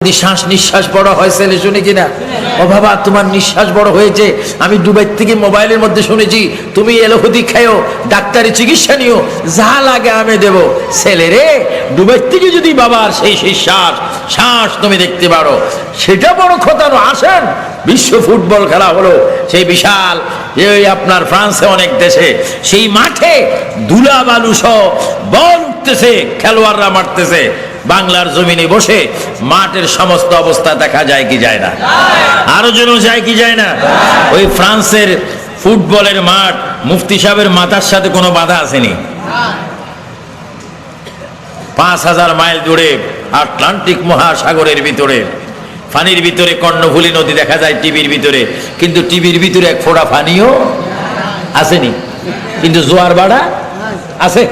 শ্বাস নিঃশ্বাস বড় হয় ছেলে শুনে কিনা? ও বাবা তোমার নিঃশ্বাস বড় হয়েছে, আমি দুবাই থেকে মোবাইলের মধ্যে শুনেছি তুমি এলোপ্যাথি খাও, ডাক্তারি চিকিৎসা নিও, যা লাগে আমি দেব। ছেলে রে, দুবাই থেকে যদি বাবার সেই শ্বাস শ্বাস তুমি দেখতে পারো সেটা বড় খতানো। আসেন, বিশ্ব ফুটবল খেলা হলো সেই বিশাল এই আপনার ফ্রান্সে অনেক দেশে, সেই মাঠে ধুলা বালু সহ বল উঠতেছে, খেলোয়াড়রা মারতেছে। বাংলার জমিনে বসে মাঠের সমস্ত অবস্থা দেখা যায় কি যায় না? আরো যেন যায় কি যায় না? ওই ফ্রান্সের ফুটবলের মাঠ মুফতি সাহেবের মাথার সাথে কোনো বাধা আসেনি। 5000 মাইল দূরে আটলান্টিক মহাসাগরের ভিতরে, পানির ভিতরে কর্ণফুলী নদী দেখা যায় টিভির ভিতরে, কিন্তু টিভির ভিতরে এক ফোঁটা পানিও আসেনি। কিন্তু জোয়ার বাড়া আছে,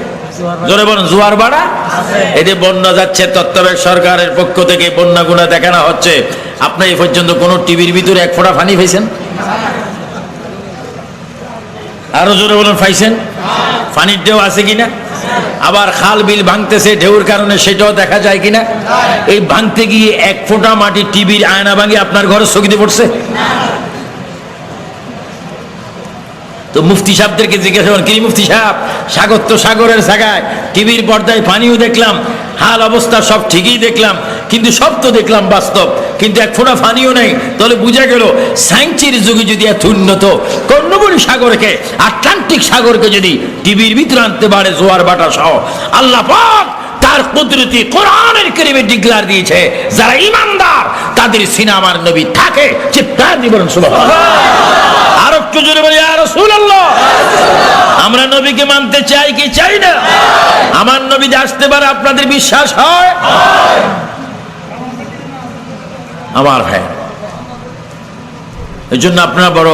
জোরে বলুন জোয়ার বাড়া। এই যে বন্যা যাচ্ছে, তত্ত্বাবধায়ক সরকারের পক্ষ থেকে বন্যা গুণা দেখানো হচ্ছে। আপনি এই পর্যন্ত কোন টিভির ভিতরে এক ফোঁটা পানি পাইছেন? আরো জোরে বলুন পাইছেন? পানির ঢেউ আছে কিনা? আবার খাল বিল ভাঙতেছে ঢেউর কারণে, সেটাও দেখা যায় কিনা? এই ভাঙতে গিয়ে এক ফোঁটা মাটি টিভির আয়না ভাঙি আপনার ঘরে স্থগিত পড়ছে? তো মুফতি সাহেবদেরকে জিজ্ঞাসা করেন, কি মুফতি সাহেব, সাগর তো সাগরের জায়গায়, টিভির পর্দায় পানিও দেখলাম, হাল অবস্থা সব ঠিকই দেখলাম, কিন্তু সব তো দেখলাম বাস্তব, কিন্তু এক ফোঁটা পানিও নেই। তাহলে বুঝা গেল সায়েন্সের যুগে যদি এত উন্নত কর্ণফুলী সাগরকে, আটলান্টিক সাগরকে যদি টিভির ভিতরে আনতে পারে জোয়ার বাটা সহ, আল্লাহ পাক তার কুদরতি কোরআনের কারিমে ডিক্লার দিয়েছে, যারা ঈমানদার তাদের সিনামার নবী থাকে। চিৎকার দিয়ে বলুন সুবহানাল্লাহ। আর একটু জোরে বলি ইয়া রাসূলুল্লাহ। আমরা নবীকে মানতে চাই কি চাই না? আমার নবী যে আসতে পারে আপনাদের বিশ্বাস হয়? আমার ভাই, এই জন্য আপনারা বড়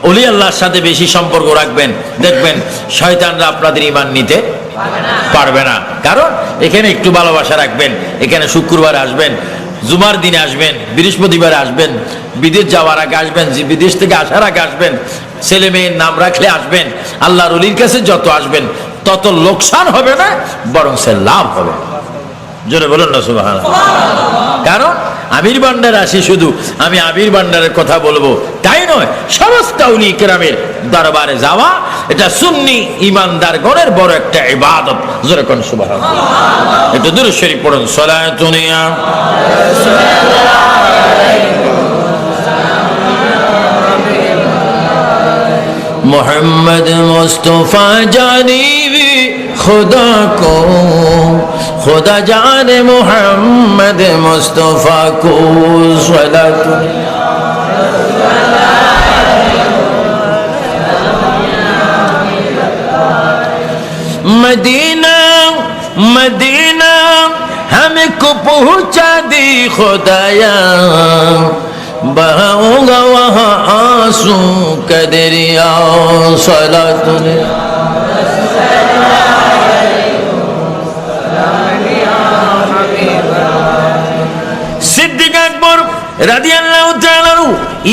ওলি আল্লাহর সাথে বেশি সম্পর্ক রাখবেন, দেখবেন শয়তানরা আপনাদের ঈমান নিতে পারবে না। কারণ এখানে একটু ভালোবাসা রাখবেন, এখানে শুক্রবার আসবেন, জুমার দিনে আসবেন, বৃহস্পতিবারে আসবেন, বিদেশ যাওয়ার আগে আসবেন, বিদেশ থেকে আসার আগে আসবেন, ছেলে মেয়ের নাম রাখলে আসবেন, আল্লাহর ওলির কাছে যত আসবেন তত লোকসান হবে না, বরং সে লাভ হবে। জোরে বলুন না সুবহানাল্লাহ। কারণ আমির ভান্ডার আসি, শুধু আমি আমির ভান্ডারের কথা বলবো তাই নয়, সমস্ত আউলিয়া কেরামের দরবারে যাওয়া এটা সুন্নি ঈমানদারগণের বড় একটা ইবাদত। জোরে কোন সুবহানাল্লাহ। একটু দুরূদ শরীফ পড়ুন, সালাতুন ইয়া मोहम्मद मुस्तफा जानी भी खुदा को, खुदा जाने मोहम्मद मुस्तफा को। मदीना मदीना हमको पहुंचा दी खुदाया, बहाऊंगा वहाँ आंसू का दरिया। सलातुन सिद्दीक আকবর রাদিয়াল্লাহু তাআলা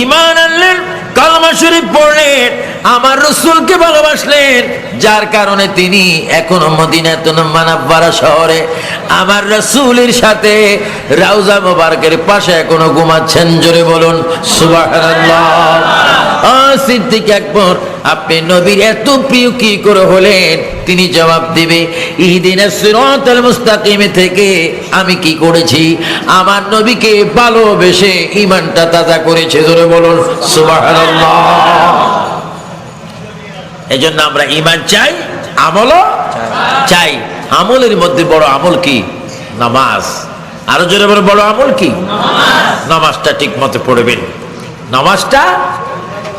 ঈমান আনলেন, কালেমা শরীফ পড়লেন, আমার রাসূলকে ভালোবাসলেন, যার কারণে তিনি এখনো মদিনাতুল মুনাওয়ারা শহরে আমার রাসূলের সাথে রওজা মোবারকের পাশে এখনো ঘুমাচ্ছেন। জোরে বলুন সুবহানাল্লাহ। সিদ্দীক আকবর, আপনি নবীর এত প্রিয় কি করে হলেন? তিনি জবাব দিবে, ইহদিনাস সিরাতাল মুস্তাকিম থেকে আমি কি করেছি? আমার নবীকে ভালোবেসে ঈমানটা তাজা করেছে। জোরে বলুন সুবহানাল্লাহ। এজন্য আমরা ঈমান চাই, আমলও চাই। আমলের মধ্যে বড় আমল কি? নামাজ। আরো জোরে বড় বড় আমল কি? নামাজটা ঠিক মতো পড়বেন, নামাজটা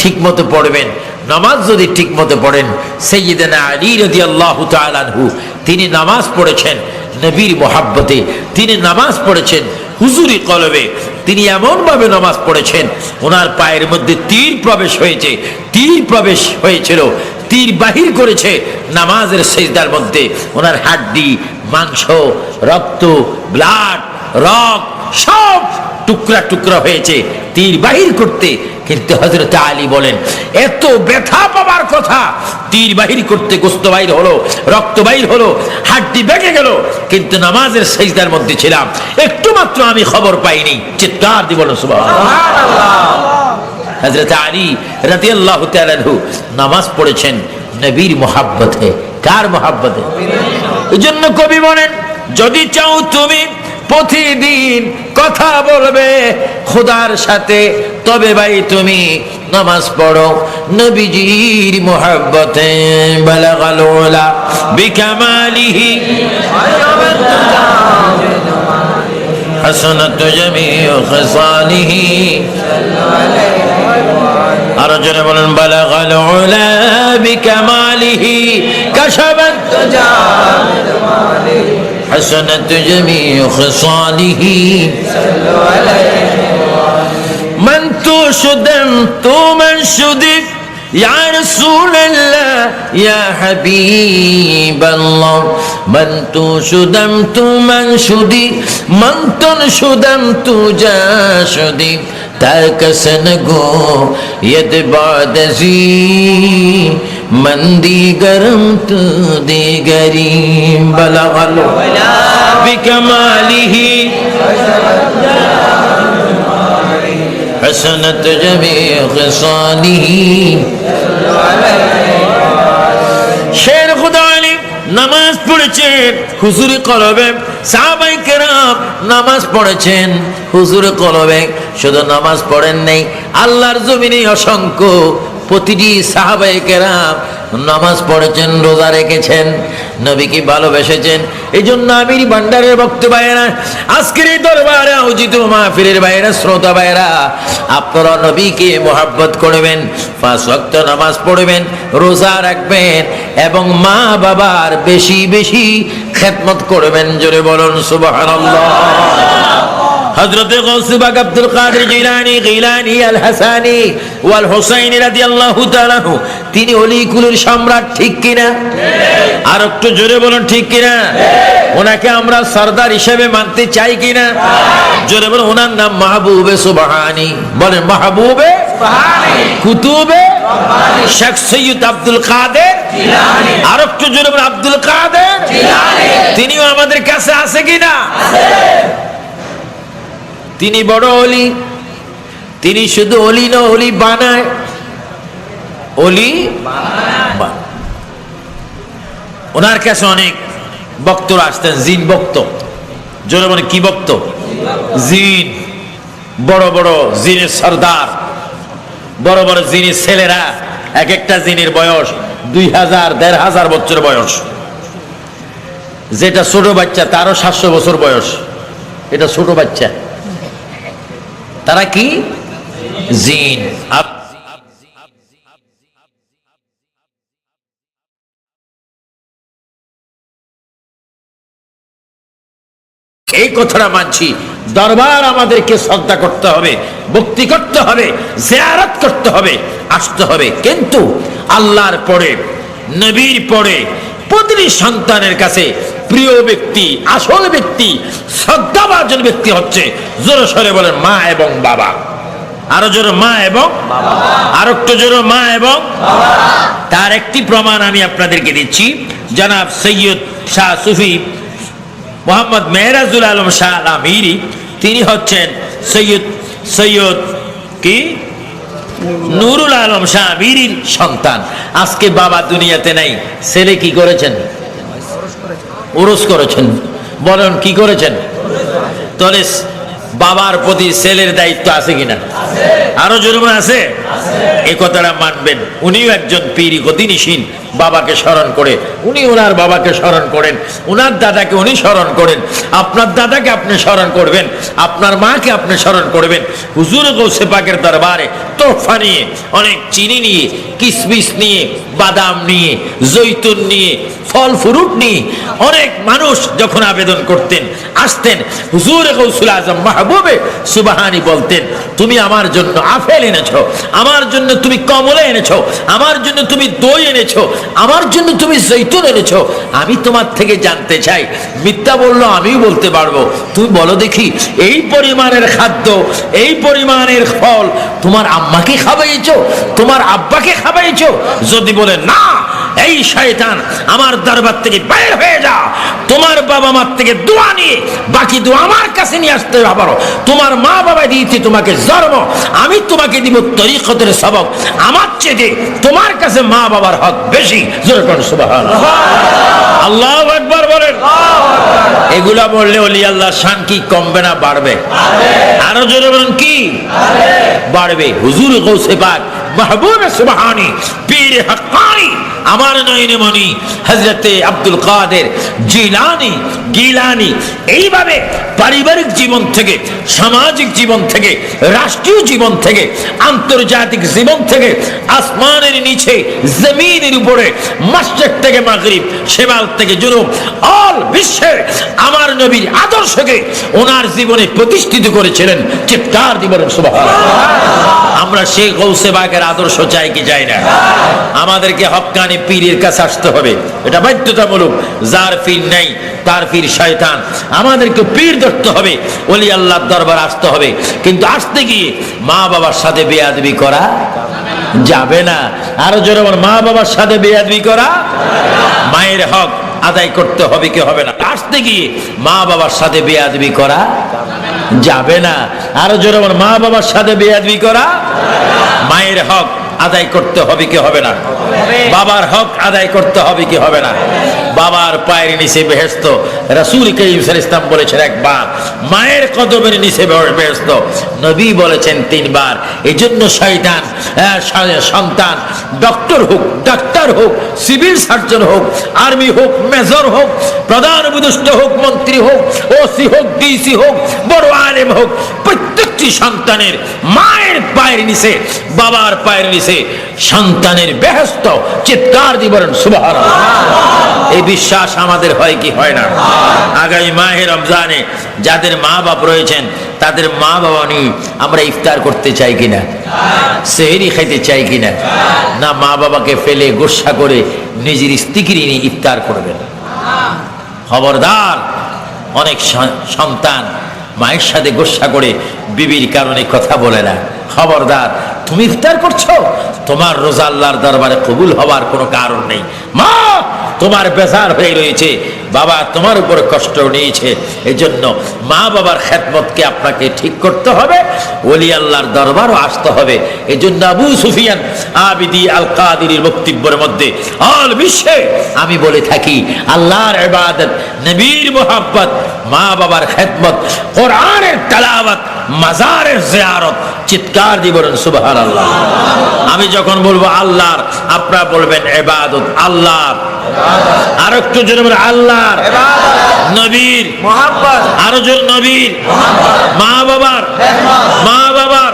ঠিক মতো পড়বেন। নামাজ যদি ঠিক মতো পড়েন, সাইয়্যিদানা আলী রাদিয়াল্লাহু তাআলা আনহু তিনি নামাজ পড়েছেন নবীর মোহাব্বতে, তিনি নামাজ পড়েছেন হুজুরি কলবে, তিনি এমন ভাবে নামাজ পড়েছেন ওনার পায়ের মধ্যে তীর প্রবেশ হয়েছে, তীর প্রবেশ হয়েছিল, তীর বাহির করেছে নামাজের সিজদার মধ্যে। ওনার হাড্ডি, মাংস, রক্ত, ব্লাড, রক সব টুকরা টুকরা হয়েছে তীর বাহির করতে, কিন্তু হযরত আলী বলেন এত ব্যথা পাবার কথা, তীর বাহির করতে গোস্ত বাহির হলো, রক্ত বাহির হলো, হাড্ডি ভেঙে গেল, কিন্তু নামাজের সিজদার মধ্যে ছিলাম, একটু মাত্র আমি খবর পাইনি। চিৎকার দিয়ে বলো সুবহানাল্লাহ। হযরত আলী রাদিয়াল্লাহু তাআলা আনহু নামাজ পড়েছেন নবীর মোহাব্বতে। কার মোহাব্বতে? এজন্য কবি বলেন যদি চাও তুমি প্রতিদিন কথা বলবে খোদার সাথে, তবে ভাই তুমি নামাজ পড়ো নবীজির মোহাব্বতে। বালাগাল উলা বিকামালিহি হাসানাত জামিউ খিসালিহি। আর জোরে বলেন বালাগাল উলা বিকামালিহি কাশাবাত জামালিহি حسنت جميع خصاله من تو شدم تو من شدی یا رسول اللہ یا حبیب اللہ من تو شدم تو من شدی من تن شدم تو جا شدی تاکسن گو ید بعد زی من دیگرم تو دیگری بلغل بکمالہ حسنت جمیع خصالہ। শের খুদা আলী নামাজ পড়েছেন হুজুরে কলবে, সাহাবায়ে কেরাম নামাজ পড়েছেন হুজুরে কলবে। শুধু নামাজ পড়েন নাই, আল্লাহর জমিনে অসংখ্য প্রতিটি সাহাবায়ে কেরাম নামাজ পড়েছেন, রোজা রেখেছেন, নবীকে ভালোবেসেছেন। এই জন্য আমির ভান্ডারের বক্তব্য ভাইয়েরা, আজকের এই দরবারে আয়োজিত মাহফিলের ভাইয়েরা, শ্রোতা ভাইয়েরা, আপনারা নবীকে মোহাব্বত করবেন, 5 ওয়াক্ত নামাজ পড়বেন, রোজা রাখবেন এবং মা বাবার বেশি বেশি খেদমত করবেন। জোরে বলুন সুবহানাল্লাহ। হযরতে গাউসে পাক আব্দুল কাদের জিলানী গিলানী আল হাসানী ওয়াল হুসাইনী রাদিয়াল্লাহু তাআলা আনহু, তিনি ওলি কুলের সম্রাট, ঠিক কিনা? আর একটু জোরে বলুন ঠিক কিনা? ওনাকে আমরা সরদার হিসেবে মানতে চাই কিনা? জোরে বলুন। ওনার নাম মাহবুবে সুবহানী। বলেন মাহবুবে সুবহানী, কুতুবে রব্বানী, শেখ সৈয়দ আব্দুল কাদের জিলানী। আর একটু জোরে বলুন আব্দুল কাদের জিলানী। তিনিও আমাদের কাছে আছে কিনা? আছে। তিনি বড় ওলি। তিনি শুধু ওলি না, ওলি বানায়, ওলি বানায়। ওনার কাছে অনেক বক্তরা আসতেন, জিন বক্ত। জোরে বলে কি বক্ত? জিন। বড় বড় জিনের সর্দার, বড় বড় জিনের ছেলেরা, এক একটা জিনের বয়স 2000 1500 বছর বয়স। যেটা ছোট বাচ্চা তারও 700 বছর বয়স। এটা ছোট বাচ্চা, তারা কি? জিন। এই কথাটা মানছি, দরবার আমাদেরকে শ্রদ্ধা করতে হবে, ভক্তি করতে হবে, জিয়ারত করতে হবে, আসতে হবে। কিন্তু আল্লাহর পরে, নবীর পরে প্রতিটি সন্তানের কাছে প্রিয় ব্যক্তি, আসল ব্যক্তি, শ্রদ্ধাভাজন ব্যক্তি হচ্ছে, জোরে সরে বলেন, মা এবং বাবা। আরো জোরে মা এবং বাবা। আর একটু জোরে মা এবং বাবা। তার একটি প্রমাণ আমি আপনাদেরকে দিচ্ছি। জনাব সৈয়দ শাহ সুফি মোহাম্মদ মেহরাজুল আলম শাহ আল আমিরি, তিনি হচ্ছেন সৈয়দ কি নুরুল আলম শাহ আমিরির সন্তান। আজকে বাবা দুনিয়াতে নাই, ছেলে কি করেছেন? উরুস করেছেন। বলেন কি করেছেন? তাহলে বাবার প্রতি ছেলের দায়িত্ব আছে কিনা? আরো জরুরি আছে। এই কথাটা মানবেন। উনিও একজন পীর, গতিনিশীন, বাবাকে স্মরণ করে, উনি ওনার বাবাকে স্মরণ করেন, ওনার দাদাকে উনি স্মরণ করেন, আপনার দাদাকে আপনি স্মরণ করবেন, আপনার মাকে আপনি স্মরণ করবেন। হুজুর গৌসে পাকের দরবারে তোহফা নিয়ে, অনেক চিনি নিয়ে, কিশমিশ নিয়ে, বাদাম নিয়ে, জৈতুন নিয়ে, ফল ফ্রুট নিয়ে অনেক মানুষ যখন আবেদন করতেন, আসতেন, হুজুর গৌসুল আজম মাহবুবে সুবহানী বলতেন, তুমি আমার জন্য আপেল এনেছো, আমার জন্য তুমি কমলা এনেছো, আমার জন্য তুমি দই এনেছো, আমার জন্য তুমি জৈতুন এনেছো। আমি তোমার থেকে জানতে চাই, মিথ্যা বললো আমিও বলতে পারবো, তুমি বলো দেখি এই পরিমাণের খাদ্য, এই পরিমাণের ফল তোমার আম্মাকে খাওয়াইছো, তোমার আব্বাকে খাওয়াইছো? যদি বলে না, এই শয়তান আমার দরবার থেকে বের হয়ে যা, তোমার বাবা মার থেকে দোয়া নিয়ে বাকি দোয়া আমার কাছে নিয়ে আসতে পারো। তোমার মা বাবা দিয়েছে তোমাকে জন্ম, আমি তোমাকে দিব তরিকতের সবক, আমার চেয়ে তোমার কাছে মা বাবার হক বেশি। জোরে কোন সুবহানাল্লাহ, আল্লাহু আকবার বলেন। এগুলা বললে ওলি আল্লাহর শান কি কমবে না বাড়বে? আরো জোরে বলেন কি বাড়বে? হুজুর গৌসে পাক মাহবুব সুবহানী পীর হক্কানি আমার নয়নে মনি হযরতে আব্দুল কাদের গিলানি এইভাবে পারিবারিক জীবন থেকে, সামাজিক জীবন থেকে, রাষ্ট্রীয় জীবন থেকে, আন্তর্জাতিক জীবন থেকে, আসমানের নিচে জমিনের উপরে, মাশরিক থেকে মাগরিব, শিমাল থেকে জুনুব, অল বিশ্বে আমার নবীর আদর্শকে ওনার জীবনে প্রতিষ্ঠিত করেছিলেন। চিৎকার দিবেন সুবহানাল্লাহ। আমরা সেই গৌসে পাকের আদর্শ চাই কি চাই না? আমাদেরকে হক্কানি পীরের কাছে আসতে হবে, এটা বাধ্যতামূলক। যার পীর নেই তার পীর শয়তান। আমাদেরকে পীর ধরতে হবে, ওলি আল্লাহর দরবার আসতে হবে। কিন্তু আসতে গিয়ে মা বাবার সাথে বেয়াদবি করা যাবে না। আরো জোরে বল, মা বাবার সাথে বেয়াদবি করা, মায়ের হক আদায় করতে হবে কি হবে না? আসতে গিয়ে মা বাবার সাথে বেয়াদবি করা যাবে না। আরো জোরে বল, মা বাবার সাথে বেয়াদবি করা, মায়ের হক আদায় করতে হবে কি হবে না? বাবার হক আদায় করতে হবে কি হবে না? বাবার পায়ের নিচে বেহেশত, রাসূল করিম সাল্লাল্লাহু আলাইহি ওয়াসাল্লাম বলেছেন একবার, মায়ের কদমের নিচে বেহেশত নবী বলেছেন 3 বার। এজন্য শয়তান সন্তান ডক্টর হোক, ডাক্তার হোক, সিভিল সার্জন হোক, আর্মি হোক, মেজর হোক, প্রধান উপদেষ্টা হোক, মন্ত্রী হোক, ওসি হোক, ডিসি হোক, বড় আলেম হোক, প্রত্যেকটি সন্তানের মায়ের পায়ের নিচে, বাবার পায়ের নিচে সন্তানের বেহেশত। চিৎকার দিবেন সুবহানাল্লাহ। এই বিশ্বাস আমাদের হয় কি হয় না? আগামী মাহে রমজানে যাদের মা বাপ রয়েছেন তাদের মা বাবা নিয়ে আমরা ইফতার করতে চাই কিনা? সেহরি খাইতে চাই কিনা? না মা বাবাকে ফেলে গোসা করে নিজের স্ত্রীকে নিয়ে ইফতার করবেন? খবরদার, অনেক সন্তান মায়ের সাথে গোসা করে বিবির কারণে কথা বলে না। খবরদার, তুমি ইফতার করছো, তোমার রোজা আল্লাহর দরবারে কবুল হওয়ার কোনো কারণ নেই। মা তোমার বেজার হয়ে রয়েছে, বাবা তোমার উপর কষ্ট নিয়েছে, এজন্য মা বাবার খেদমতকে আপনাকে ঠিক করতে হবে, ওলি আল্লাহর দরবারও আসতে হবে। এজন্য আবু সুফিয়ান আবিদি আল কাদিরির বক্তব্যের মধ্যে অল বিশ্বে আমি বলে থাকি, আল্লাহর ইবাদত, নবীর মুহাব্বত, মা বাবার খেদমত, কোরআনের তেলাওয়াত, মাজারের জিয়ারত। চিৎকার দিয়ে বলেন সুবহানাল্লাহ। আমি যখন বলবো আল্লাহর, আপনারা বলবেন ইবাদত আল্লাহর। আর একটু জোরে বলেন আল্লাহর, নবীর মুহাব্বত, আরো জোরে নবীর, মা বাবার, মা বাবার,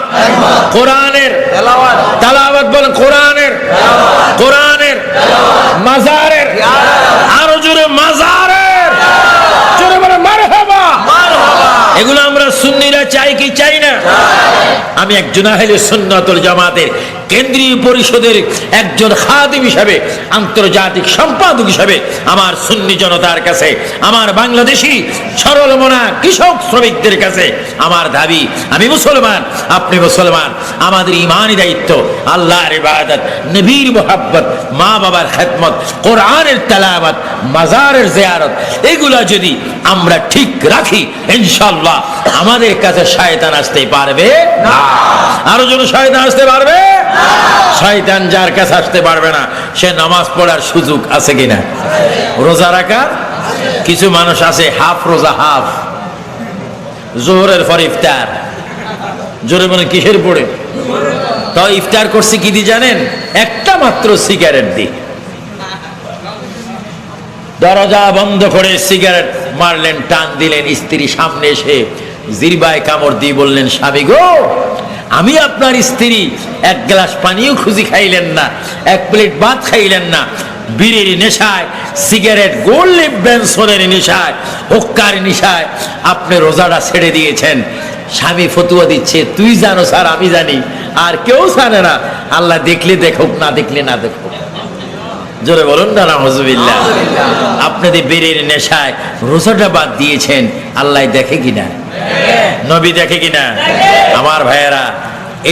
কোরআনের তেলাওয়াত, বলেন কোরআনের, কোরআনের, মাজারের, আরো জোরে মাজারের, জোরে বলেন মারহাবা। এগুলো আমরা সুন্নিরা চাই কি চাই না? আমি একজন আহলে সুন্নাত ওয়াল জামাতের কেন্দ্রীয় পরিষদের একজন খাদিম হিসাবে, আন্তর্জাতিক সম্পাদক হিসাবে আমার সুন্নি জনতার কাছে, আমার বাংলাদেশি সরল মনা কৃষক শ্রমিকদের কাছে আমার দাবি, আমি মুসলমান, আপনি মুসলমান, আমাদের ইমানি দায়িত্ব আল্লাহর ইবাদত, নবীর মুহাব্বত, মা বাবার খেদমত, কোরআনের তেলাওয়াত, মাজারের জিয়ারত, এগুলা যদি আমরা ঠিক রাখি ইনশাআল্লাহ আমাদের কাছে শয়তান আসতে পারবে না। আরো জন শয়তান আসতে পারবে? শয়তান যার কাছে আসতে পারবে না সে নামাজ পড়ার সুযোগ আছে কিনা? রোজা রাখা কিছু মানুষ আছে হাফ রোজা, হাফ জোহরের পর ইফতার। জোরে মানে কিসের পড়ে? তো ইফতার করছে কি দি জানেন? একটা মাত্র সিগারেট দি, দরজা বন্ধ করে সিগারেট মারলেন, টান দিলেন, স্ত্রী সামনে এসে জিরবায় কামড় দিয়ে বললেন, স্বামী গো, আমি আপনার স্ত্রী, এক গ্লাস পানিও খুঁজি খাইলেন না, এক প্লেট ভাত খাইলেন না, বিড়ির নেশায়, সিগারেট, গোল্ড লিফ বেনসনের নেশায়, হুক্কার নেশায় আপনি রোজাটা ছেড়ে দিয়েছেন। স্বামী ফতুয়া দিচ্ছে, তুই জানো স্যার, আমি জানি, আর কেউ জানে না। আল্লাহ দেখলে দেখুক, না দেখলে না দেখুক। জোরে বলুন না নাউযুবিল্লাহ। আপনাদের বেরের নেশায় রোজাটা বাদ দিয়েছেন, আল্লাহ দেখে কিনা? নবী দেখে কিনা? আমার ভাইয়েরা,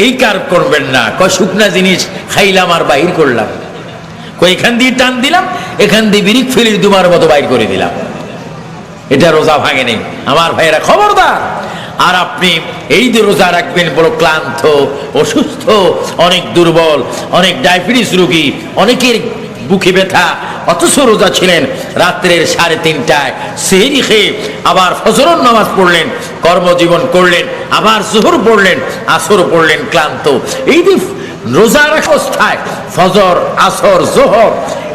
এই কার করবেন না। কয় শুকনা জিনিস খাইলাম আর বাহির করলাম, কই এখান দিয়ে টান দিলাম, এখান দিয়ে বিরিক ফেলির দুবার মতো বাইর করে দিলাম, এটা রোজা ভাঙে নেই। আমার ভাইয়েরা খবরদার। আর আপনি এই যে রোজা রাখবেন, বড় ক্লান্ত, অসুস্থ, অনেক দুর্বল, অনেক ডায়াবেটিস রোগী, অনেকের বুকে ব্যথা, অথচ রোজা ছিলেন। রাত্রের 3:30টায় সেহরি খেয়ে আবার ফজরের নামাজ পড়লেন, কর্মজীবন করলেন, আবার জোহর পড়লেন, আসর পড়লেন, ক্লান্ত। এই যে রোজার অবস্থায় ফজর, আসর, জোহর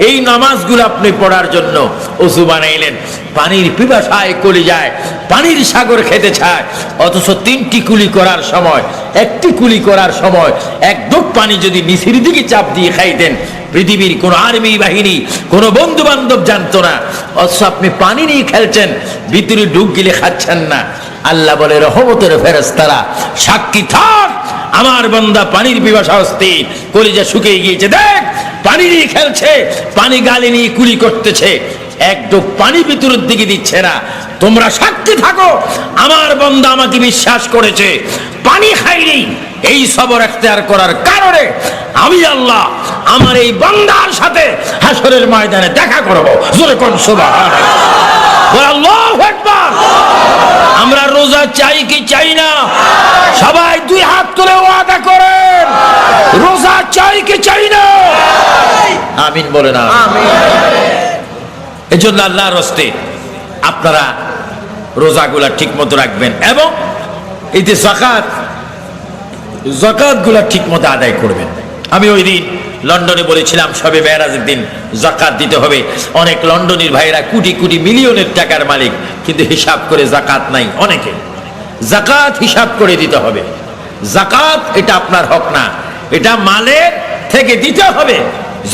এই নামাজগুলো আপনি পড়ার জন্য ওযু বানাইলেন, পানির পিপাসায় কলিজায় পানির সাগর খেতে চায়, অথচ 3টি কুলি করার সময়, 1টি কুলি করার সময় এক ঢোক পানি যদি নিচের দিকে চাপ দিয়ে খাইতেন, পৃথিবীর কোন আর্মি বাহিনী, কোন বন্ধু বান্ধব জানতো না। অথচ আপনি পানি নিয়ে খেলছেন, ভিতরে ঢুক গিলে খাচ্ছেন না। আল্লাহ বলে, রহমতের ফেরেশতারা সাক্ষী থাক, আমার বান্দা পানির পিপাসা অস্থির, কলিজা শুকিয়ে গিয়েছে, দেখ পানি নিয়ে খেলছে, পানি গালে নিয়ে কুলি করতেছে, এক ডোক পানি ভিতরের দিকে দিচ্ছে না। তোমরা সাক্ষী থাকো, আমার বান্দা আমাকে বিশ্বাস করেছে, পানি খাইনি। এই সবর এখতিয়ার করার কারণে আমি আল্লাহ আমার এই বান্দার সাথে হাসরের ময়দানে দেখা করব। জোরে কোন সুবহানাল্লাহ, আল্লাহু আকবার। আমরা রোজা চাই কি চাই না? সবাই 2 হাত তুলে ওয়াদা করেন, রোজা চাই কি চাই না? আমিন বলে না। এজন্য আল্লাহর হস্তে আপনারা রোজাগুলা ঠিক মতো রাখবেন, এবং এই যে যাকাতগুলা ঠিক মতো আদায় করবেন। আমি ওই দিন লন্ডনে বলেছিলাম, সবে মেরাজের দিন যাকাত দিতে হবে। অনেক লন্ডনের ভাইরা কোটি কোটি মিলিয়নের টাকার মালিক, কিন্তু হিসাব করে যাকাত নাই অনেকে। যাকাত হিসাব করে দিতে হবে। যাকাত এটা আপনার হক না, এটা মালের থেকে দিতে হবে।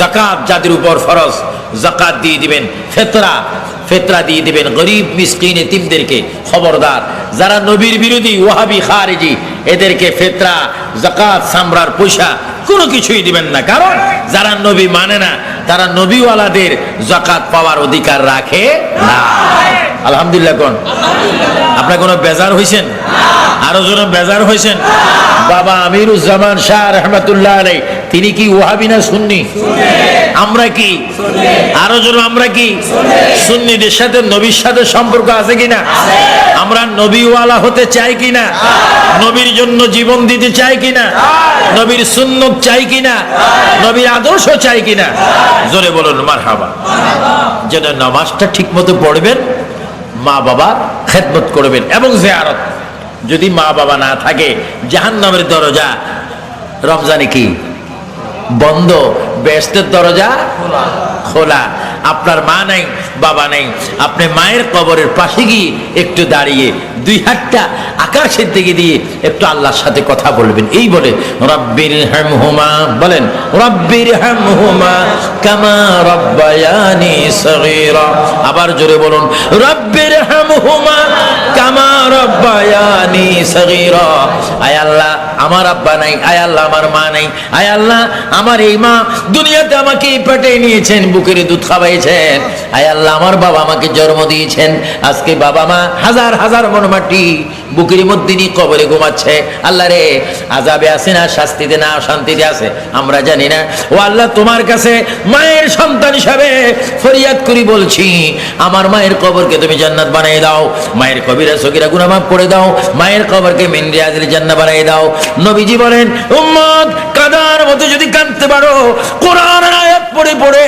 যাকাত যাদের উপর ফরজ, যাকাত দিয়ে দিবেন। ফেতরা দিয়ে দিবেন গরিব মিসকিন এতিমদেরকে। খবরদার, যারা নবীর বিরোধী, ওয়াহাবি, খারিজি, এদেরকে ফেতরা, যাকাত, সামরার পয়সা কোনো কিছুই দিবেন না। কারণ যারা নবী মানে না, তারা নবীওয়ালাদের যাকাত পাওয়ার অধিকার রাখে না। আলহামদুলিল্লাহ কোন? আপনার কোনো বেজার হয়েছেন? আরো জন বেজার হয়েছেন? বাবা আমিরুজ্জামান শাহ রহমাতুল্লাহ আলাইহি, তিনি কি ওয়াহাবি না সুন্নি? আমরা কি? আরো জন আমরা কি? সুন্নিদের সাথে নবীর সাথে সম্পর্ক আছে কিনা? আমরা নবীওয়ালা হতে চাই কিনা? নবীর জন্য জীবন দিতে চাই কিনা? নবীর সুন্নত চাই কিনা? নবীর আদর্শ চাই কিনা? জোরে বলুন মারহাবা। যেন নামাজটা ঠিক মতো পড়বেন, মা বাবার খেদমত করবেন, এবং জিয়ারত। যদি মা বাবা না থাকে, জাহান্নামের দরজা রমজানে কি বন্ধ, বেহেশতের দরজা খোলা। আপনার মা নাই, বাবা নাই, আপনি মায়ের কবরের পাশে গিয়ে একটু দাঁড়িয়ে 2 হাতটা আকাশের দিকে দিয়ে একটু আল্লাহর সাথে কথা বলবেন। এই বলে রব্বির হামহুমা, বলেন রব্বির হামহুমা কামা রব্বায়ানি সগীরা। আবার জোরে বলুন রব্বির হামহুমা কামা রব্বায়ানি সগীরা। আয় আল্লাহ, আমার আব্বা নাই, আয় আল্লাহ আমার মা নাই, আয় আল্লাহ আমার এই মা দুনিয়াতে আমাকে পেটে নিয়েছেন, বুকের দুধ খাওয়াইছেন, আয় আল্লাহ আমার বাবা আমাকে জন্ম দিয়েছেন, আজকে বাবা মা হাজার হাজার মন মাটি বুকের মধ্যে নিয়ে কবরে ঘুমাচ্ছে। আল্লাহ রে, আযাবে আছে না শাস্তিতে না শান্তিতে আছে আমরা জানি না। ও আল্লাহ, তোমার কাছে মায়ের সন্তান হিসাবে ফরিয়াদ করি, বলছি আমার মায়ের কবরকে তুমি জান্নাত বানিয়ে দাও, মায়ের কবিরা সগীরা গুনাহ মাফ করে দাও, মায়ের কবরকে মিন রিয়াজিল জান্নাহ বানিয়ে দাও। নবীজি বলেন, উম্মত কাদার মতো যদি কাঁদতে পারো, কোরআনের আয়াত পড়ে পড়ে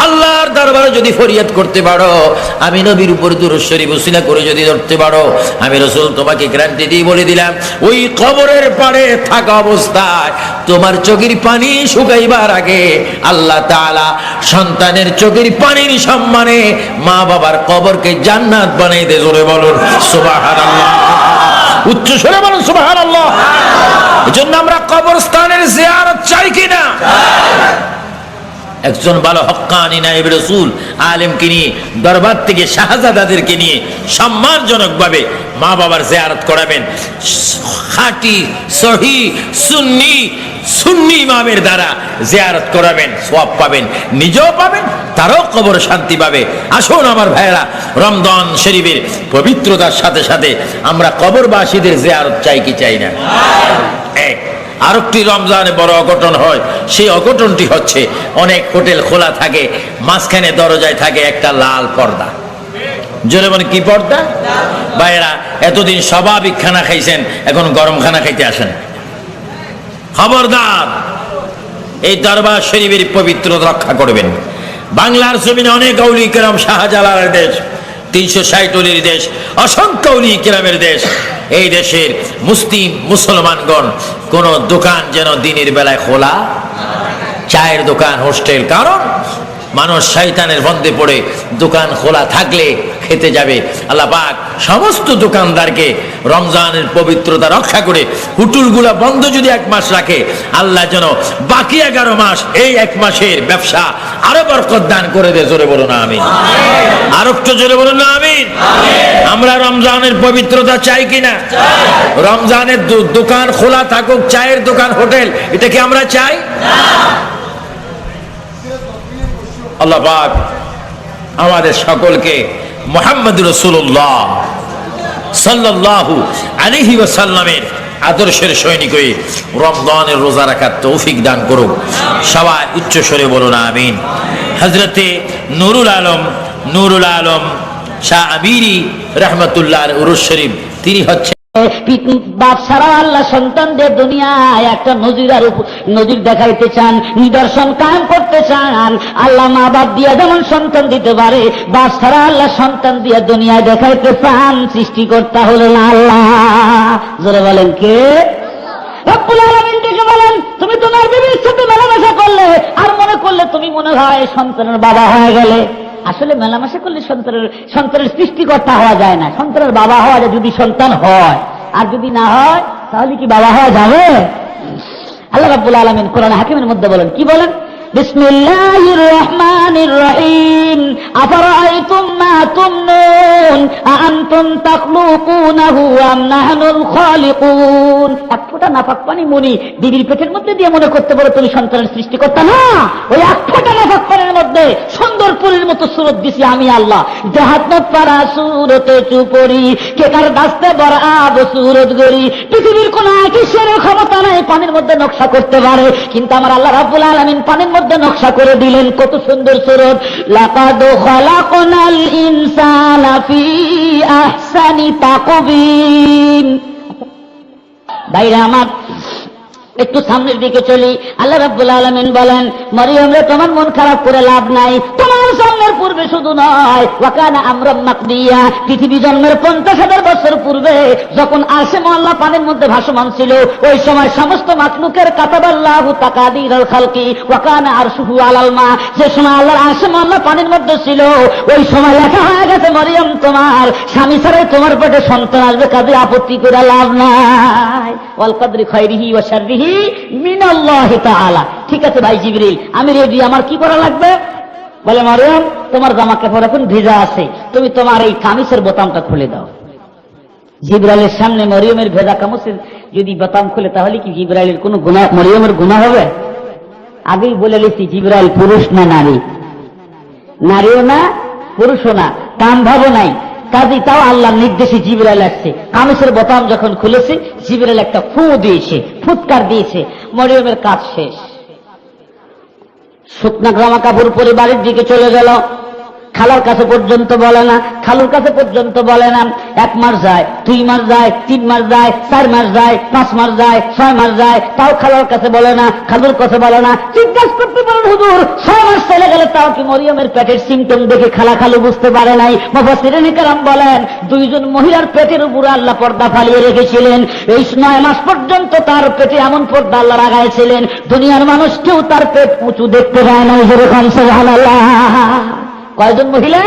আল্লাহর দরবারে যদি ফরিয়াদ করতে পারো, আমি নবীর উপর দুরূদ শরীফ উসিলা করে যদি ধরতে পারো, আমি রাসূল তোমাকে গ্যারান্টি দিয়ে বলে দিলাম, ওই কবরের পাড়ে থাকা অবস্থায় তোমার চোখের পানি শুকাইবার আগে আল্লাহ তাআলা সন্তানের চোখের পানির সম্মানে মা বাবার কবরকে জান্নাত বানাই দে। জোরে বলুন সুবহানাল্লাহ, উচ্চ স্বরে বলুন সুবহানাল্লাহ। এজন্য আমরা কবরস্থানের জিয়ারত চাই কিনা? একজন ভালো হক্কানি নায়েব রাসূল আলেমকে নিয়ে দরবার থেকে শাহজাদাদেরকে নিয়ে সম্মানজনকভাবে মা বাবার জিয়ারত করাবেন। খাঁটি সহি সুন্নি ইমামের দ্বারা জিয়ারত করাবেন, সওয়াব পাবেন, নিজেও পাবেন, তারও কবর শান্তি পাবে। আসুন আমার ভাইয়েরা, রমজান শরীফের পবিত্রতার সাথে সাথে আমরা কবরবাসীদের জিয়ারত চাই কি চাই না? এক আরেকটি রমজানে বড় অঘটন হয়, সেই অঘটনটি হচ্ছে অনেক হোটেল খোলা থাকে, মাঝখানে দরজায় থাকে একটা লাল পর্দা। জোরে বলেন কি পর্দা? ভাইয়েরা, এতদিন স্বাভাবিক খানা খাইছেন, এখন গরম খানা খাইতে আসেন। খবরদার, এই দরবার শরীফের পবিত্রতা রক্ষা করবেন। বাংলার জমিনে অনেক আউলিয়া কেরাম, শাহজালালের দেশ, 360 অলির দেশ, অসংখ্য আউলিয়া কেরামের দেশ। এই দেশের মুসলমানগণ কোন দোকান যেন দিনের বেলায় খোলা, চায়ের দোকান, হোস্টেল, কারণ মানুষ শয়তানের বন্ধে পড়ে দোকান খোলা থাকলে খেতে যাবে। আল্লাহ পাক সমস্ত দোকানদারকে রমজানের পবিত্রতা রক্ষা করে হোটেলগুলা বন্ধ যদি 1 মাস রাখে, আল্লাহ যেন বাকি 11 মাস এই 1 মাসের ব্যবসা আরো বরকত দান করে দেয়। জোরে বলুন আমিন। আর একটু জোরে বলুন না আমিন। আমরা রমজানের পবিত্রতা চাই কিনা? রমজানের দোকান খোলা থাকুক, চায়ের দোকান, হোটেল, এটা কি আমরা চাই? আল্লাহ পাক আমাদের সকলকে মুহাম্মদ রাসূলুল্লাহ সাল্লাল্লাহু আলাইহি ওয়াসাল্লামের আদর্শের সৈনিক হয়ে রমজানের রোজা রাখার তৌফিক দান করুক। সবাই উচ্চ স্বরে বলুন আমিন। হযরতে নুরুল আলম শাহ আমিরি রাহমাতুল্লাহ উরুস শরীফ, তিনি হচ্ছে বাপ ছাড়া আল্লাহ সন্তানদের দুনিয়ায় একটা নজির দেখাইতে চান, নিদর্শন কায়েম করতে চান। আল্লাহ মা বাপ দিয়া যেমন সন্তান দিতে পারে, বাপ ছাড়া আল্লাহ সন্তান দিয়া দুনিয়ায় দেখাইতে চান। সৃষ্টিকর্তা হলেন আল্লাহ। জোরে বলেন কে? রব্বুল আলামিন ডেকে বলেন, তুমি তোমার বিবির সাথে মেলামেশা করলে আর মনে করলে তুমি মনে হয় সন্তানের বাবা হয়ে গেলে। আসলে মেলামেশা করলে সন্তানের সৃষ্টিকর্তা হওয়া যায় না, সন্তানের বাবা হওয়া যায় যদি সন্তান হয়, আর যদি না হয় তাহলে কি বাবা হওয়া যাবে? আল্লাহ রাব্বুল আলামিন কোরআন হাকিমের মধ্যে বলেন, কি বলেন? বিসমিল্লাহির রহমানির রহিম। আফারাআইতুম মা তুমনুন আআনতুম তাখলুকুনাহু আম নাহনুল খালিকুন। এক ফোঁটা নাপাক পানি মনি বিবির পেটের মধ্যে দিয়ে মনে করতে পারো তুমি সন্তানের সৃষ্টিকর্তা না। ওই এক ফোঁটা নাপাক পানির মধ্যে সুন্দর পুরীর মতো সুরত দিছি আমি আল্লাহ। জাহাত মত পারা সুরতে চুপড়ি কেকার দাস্তে বড় আব সুরত গড়ি। পৃথিবীর কোন কিসের ক্ষমতা নাই পানির মধ্যে নকশা করতে পারে, কিন্তু আমার আল্লাহ রাব্বুল আলামিন পানির মধ্যে নকশা করে দিলেন। কত সুন্দর সুরত। লাকাদ খালাকনাল ইনসানা ফি আহসানি তাকবীম। ভাইরা আমার, একটু সামনের দিকে চলি। আল্লাহ রাব্বুল আলামিন বলেন, মরিয়ম রে, তোমার মন খারাপ করে লাভ নাই। তোমার জন্মের পূর্বে শুধু নয়, ওয়াকানা আমরাম মাকদিয়া, পৃথিবী জন্মের 50,000 বছর পূর্বে যখন আরশে মওলা পানির মধ্যে ভাসমান ছিল, ওই সময় সমস্ত মাখলুকের কাতাবাল্লাহু তাকাদিরাল খালকি ওয়াকানা আরশুহু আলাল মা। যে সময় আল্লাহর আরশে মওলা পানির মধ্যে ছিল, ওই সময় লেখা হয়ে গেছে, মরিয়ম তোমার স্বামী ছাড়াই তোমার পেটে সন্তান আসবে, কাজে আপত্তি করে লাভ নাই। ওয়াল কদরি খায়রিহি ওয়া শাররিহি মিনাল্লাহি তাআলা। ঠিক আছে ভাই জিবরিল, আমি রেডি, আমার কি করা লাগবে? বলে, মরিয়ম তোমার জামা কাপড় এখন ভিজা আছে, তুমি তোমার এই কামিজের বোতামটা খুলে দাও। জিবরাইলের সামনে মরিয়মের ভেজা কামিজের যদি বোতাম খুলে, তাহলে কি জিবরাইলের কোনো গুনাহ, মরিয়মের গুনাহ হবে? আগেই বলে লিখছি, জিবরাইল পুরুষ না নারী, নারীও না পুরুষও না, কাম ভাবও নাই। কাজী তাও আল্লাহর নির্দেশে জিবরাইল আসছে। কামিজের বোতাম যখন খুলেছে, জিবরাইল একটা ফু দিয়েছে, ফুৎকার দিয়েছে, মরিয়মের কাজ শেষ। শুকনা জামা কাপড় পরে বাড়ির দিকে চলে গেল। খালার কাছে পর্যন্ত বলে না, খালুর কাছে পর্যন্ত বলে না। 1 মাস যায়, 2 মাস যায়, 3 মাস যায়, 4 মাস যায়, 5 মাস যায়, 6 মাস যায়, তাও খালার কাছে বলে না, খালুর কাছে বলে না। জিজ্ঞাসা করতে পারেন, হুজুর 6 মাস চলে গেলে তাও কি মরিয়মের পেটের সিমটম দেখে খালু বুঝতে পারে নাই? মুফাসসিরিন কেরাম বলেন, 2 জন মহিলার পেটের উপরে আল্লাহ পর্দা ফালিয়ে রেখেছিলেন। এই 9 মাস পর্যন্ত তার পেটে এমন পর্দা আল্লাহ লাগাইছিলেন, দুনিয়ার মানুষ কেউ তার পেট উঁচু দেখতে পায় না। যেরকম সুবহানাল্লাহ। কয়জন মহিলা?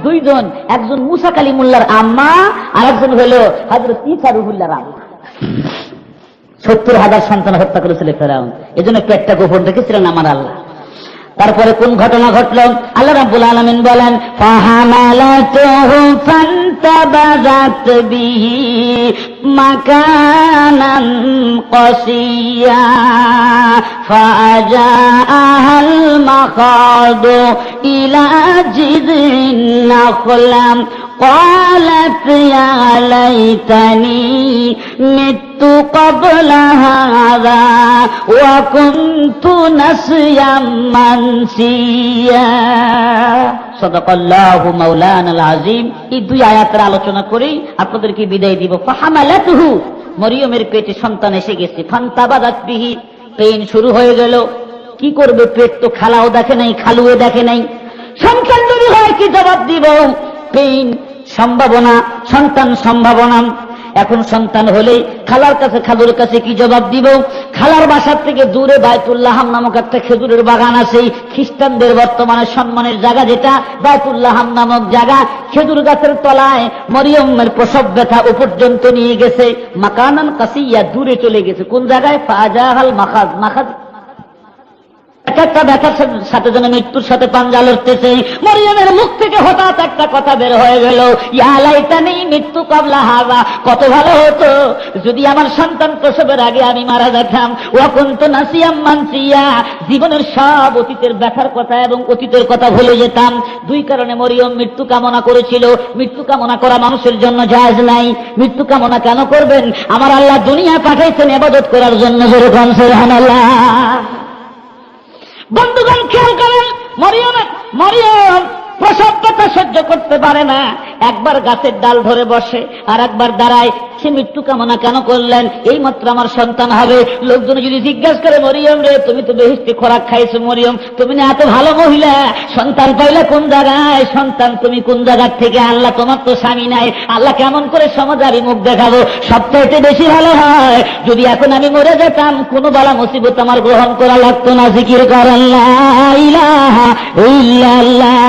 2 জন। একজন মুসা কালিমুল্লাহর আম্মা, আর একজন হলো হযরত ঈসা রুহুল্লাহর আম্মা। 70,000 সন্তান হত্যা করেছিল ফেরাউন, এজন্য পেটটা গোপন রেখেছিলেন আমার আল্লাহ। তারপরে কোন ঘটনা ঘটলো আল্লাহ রাব্বুল আলামিন বলেন ফাহামালাতুহু ফান্তাবাযাত বিহি মাকানান কাসিয়া ফাজাআল মাখাদু ইলা জিযিন নাখলাম قالت يا ليتني مت قبل هذا وكنت نسيا منسيا صدق الله مولانا العظيم। এই দুই আয়াতের আলোচনা করেই আপনাদেরকে বিদায় দিব। ফাহামালাতুহু, মরিয়মের পেটে সন্তান এসে গেছে। ফান্তাবাযাত বিহি, পেইন শুরু হয়ে গেল। কি করবে, পেট তো খালাও দেখে নাই, খালুও দেখে নাই। সন্তান যদি হয় কি জবাব দিব? পেইন, সম্ভাবনা, সন্তান সম্ভাবনা। এখন সন্তান হলেই খালার কাছে, খালুর কাছে কি জবাব দিব? খালার বাসার থেকে দূরে বায়তুল্লাহ নামক একটা খেজুরের বাগান আছে, খ্রিস্টানদের বর্তমানে সম্মানের জায়গা, যেটা বায়তুল্লাহ নামক জায়গা। খেজুর গাছের তলায় মরিয়মের প্রসব ব্যথা ও পর্যন্ত নিয়ে গেছে। মাকানান কাসিয়া, দূরে চলে গেছে। কোন জায়গায়? ফাজাহাল মাখাজ, মাখাজ একটা ব্যথার সাথে যেন মৃত্যুর সাথে পাঞ্জা লড়তেছে। মরিয়মের মুখ থেকে হঠাৎ একটা কথা বের হয়ে গেল, ইয়া লাইতানি মৃত্যু কাবলা হাযা, কত ভালো হতো যদি আমার সন্তান প্রসবের আগে আমি মারা যেতাম। ওয়া কুনতু নাসিয়াম মানসিয়া, জীবনের সব অতীতের ব্যথার কথা এবং অতীতের কথা ভুলে যেতাম। দুই কারণে মরিয়ম মৃত্যু কামনা করেছিল। মৃত্যু কামনা করা মানুষের জন্য জায়েজ নাই। মৃত্যু কামনা কেন করবেন? আমার আল্লাহ দুনিয়া পাঠাইছেন ইবাদত করার জন্য। জোরে কোন সুবহানাল্লাহ। বন্ধুগণ খেয়াল করেন, মরিয়ম প্রসব ব্যথা সহ্য করতে পারে না। একবার গাছের ডাল ধরে বসে আর একবার দাঁড়ায়। সে মৃত্যু কামনা কেন করলেন? এই মাত্র আমার সন্তান হবে। লোকজন যদি জিজ্ঞাসা করে, মরিয়ম রে তুমি তো বেহেশতি খোরাক খাইছো, মরিয়ম তুমি না এত ভালো মহিলা, সন্তান পাইলে কোন জায়গায়? সন্তান তুমি কোন জায়গার থেকে? আল্লাহ তোমার তো স্বামী নাই, আল্লাহ কেমন করে সমাজে আমি মুখ দেখাবো? সবচাইতে বেশি ভালো হয় যদি এখন আমি মরে যেতাম, কোনো বালা মুসিবত আমার গ্রহণ করা লাগতো না। জিকির করেন লা ইলাহা ইল্লাল্লাহ,